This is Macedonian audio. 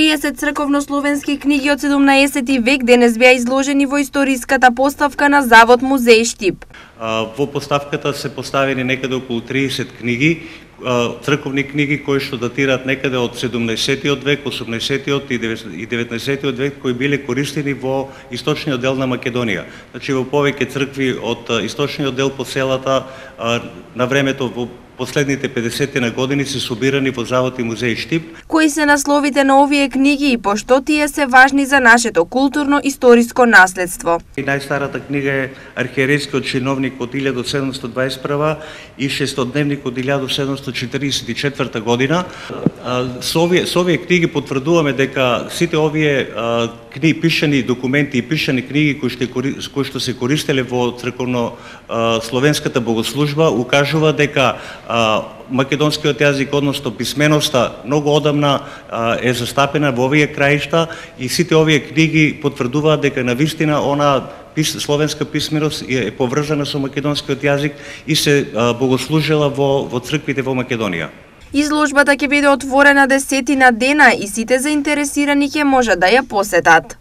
30 црковнословенски книги од 17 век денес беа изложени во историската поставка на Завод Музеј Штип. Во поставката се поставени некаде околу 30 книги, црковни книги кои што датираат некаде од 17-тиот век, 18-тиот и 19-тиот век, кои биле користени во источниот дел на Македонија. Значи во повеќе цркви од источниот дел по селата на времето во последните 50 години се собирани во Завод и Музеј Штип. Кои се насловите на овие книги и пошто тие се важни за нашето културно-историско наследство? Најстарата книга е Архиерейскиот чиновник од 1721 и Шестодневник од 1744 година. Со овие книги потврдуваме дека сите овие книги, пишани документи и пишани книги кои што се користеле во црковно-словенската богослужба укажува дека македонскиот јазик, односно писменоста, многу одамна е застапена во овие краишта и сите овие книги потврдуваат дека навистина она словенска писменост е поврзана со македонскиот јазик и се богослужела во црквите во Македонија. Изложбата ќе биде отворена 10 дена и сите заинтересирани ќе можат да ја посетат.